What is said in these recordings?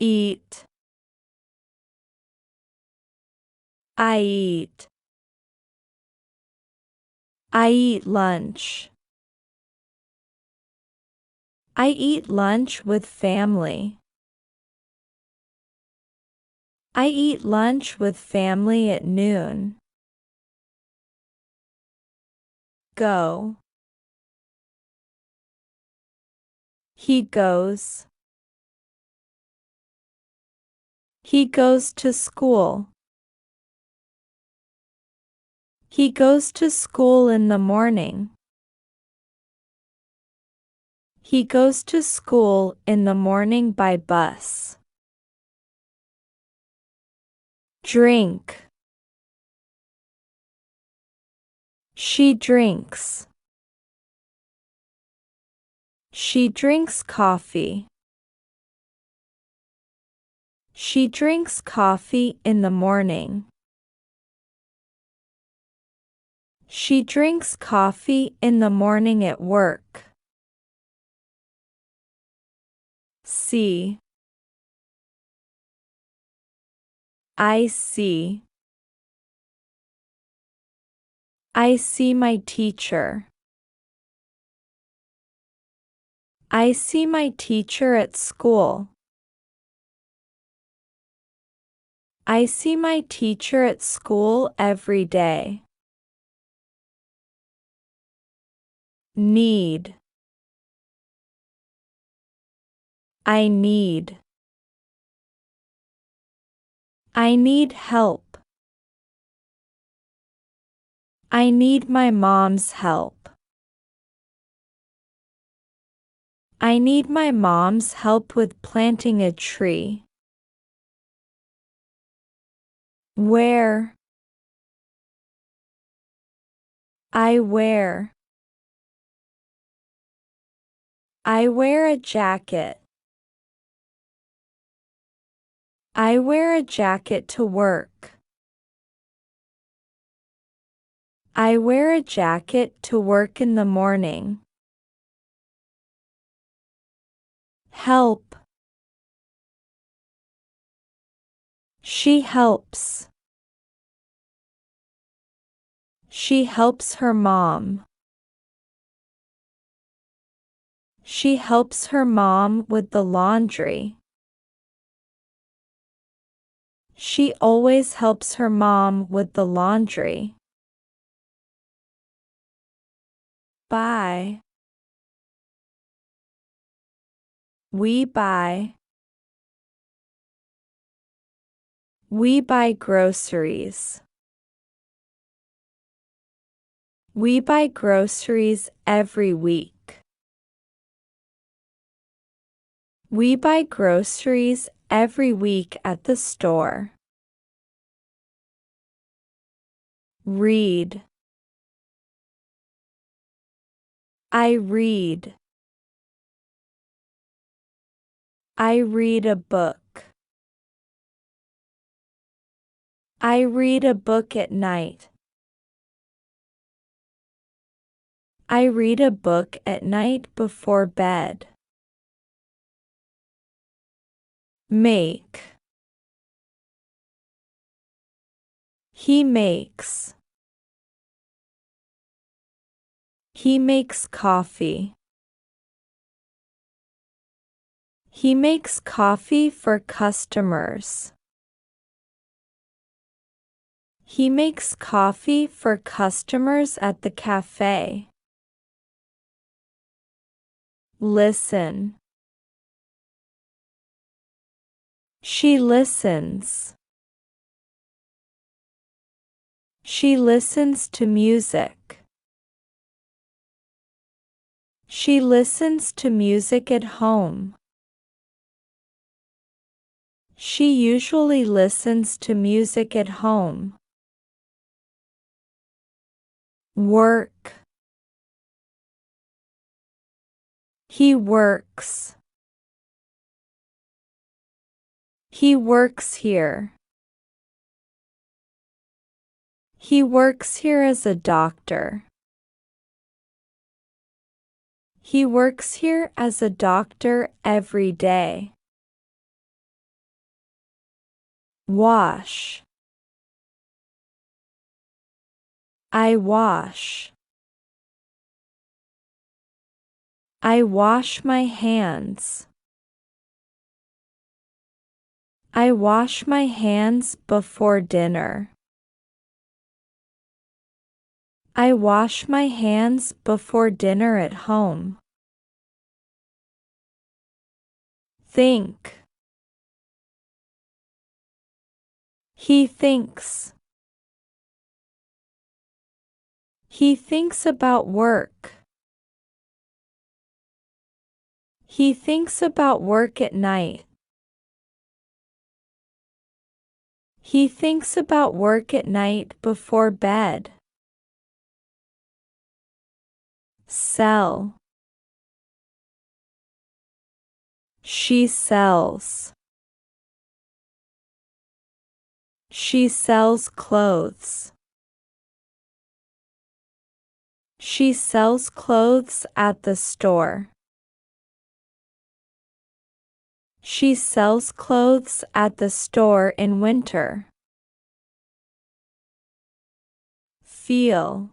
Eat. I eat. I eat lunch. I eat lunch with family. I eat lunch with family at noon. Go. He goes. He goes to school. He goes to school in the morning. He goes to school in the morning by bus. Drink. She drinks. She drinks coffee. She drinks coffee in the morning. She drinks coffee in the morning at work. See. I see. I see my teacher. I see my teacher at school. I see my teacher at school every day. Need. I need. I need help. I need my mom's help. I need my mom's help with planting a tree. Wear. I wear. I wear a jacket. I wear a jacket to work. I wear a jacket to work in the morning. Help. She helps. She helps her mom. She helps her mom with the laundry. She always helps her mom with the laundry. Buy. We buy. We buy groceries. We buy groceries every week. We buy groceries every week at the store. Read. I read. I read a book. I read a book at night. I read a book at night before bed. Make. He makes. He makes coffee. He makes coffee for customers. He makes coffee for customers at the cafe. Listen. She listens. She listens to music. She listens to music at home. She usually listens to music at home. Work. He works. He works here. He works here as a doctor. He works here as a doctor every day. Wash. I wash. I wash my hands. I wash my hands before dinner. I wash my hands before dinner at home. Think. He thinks. He thinks about work. He thinks about work at night. He thinks about work at night before bed. Sell. She sells. She sells clothes. She sells clothes at the store. She sells clothes at the store in winter. Feel.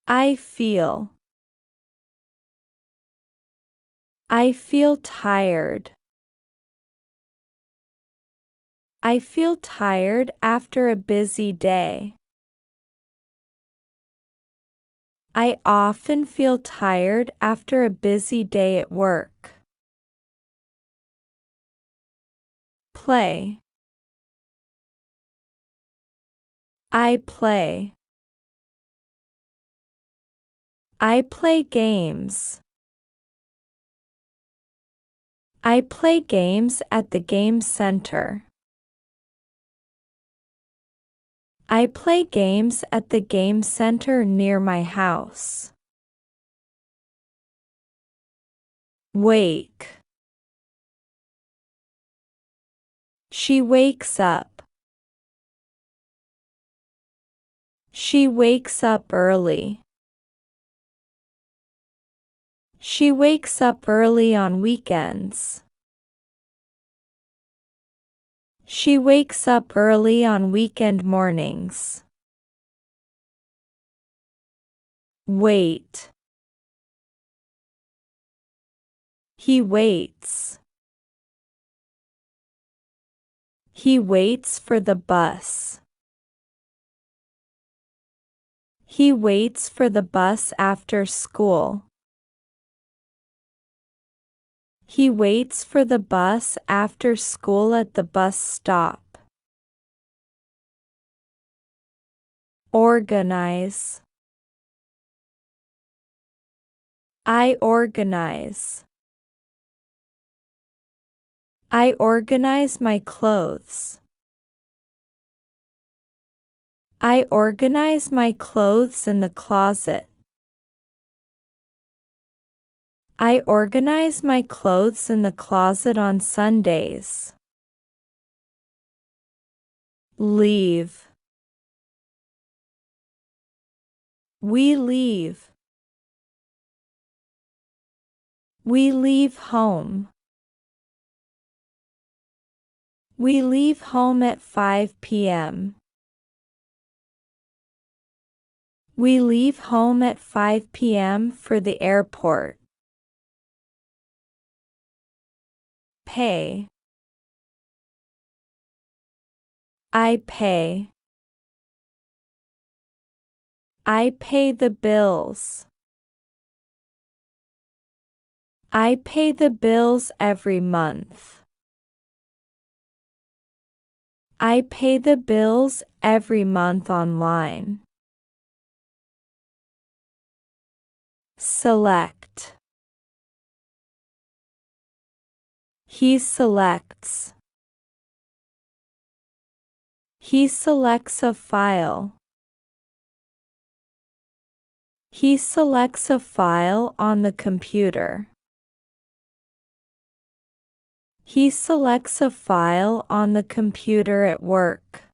I feel. I feel tired. I feel tired after a busy day. I often feel tired after a busy day at work. Play. I play. I play games. I play games at the game center. I play games at the game center near my house. Wake. She wakes up. She wakes up early. She wakes up early on weekends. She wakes up early on weekend mornings. Wait. He waits. He waits for the bus. He waits for the bus after school. He waits for the bus after school at the bus stop. Organize. I organize. I organize my clothes. I organize my clothes in the closet. I organize my clothes in the closet on Sundays. Leave. We leave. We leave home. We leave home at 5 p.m. We leave home at 5 p.m. for the airport. Pay. I pay. I pay the bills. I pay the bills every month. I pay the bills every month online. Select. He selects. He selects a file. He selects a file on the computer. He selects a file on the computer at work.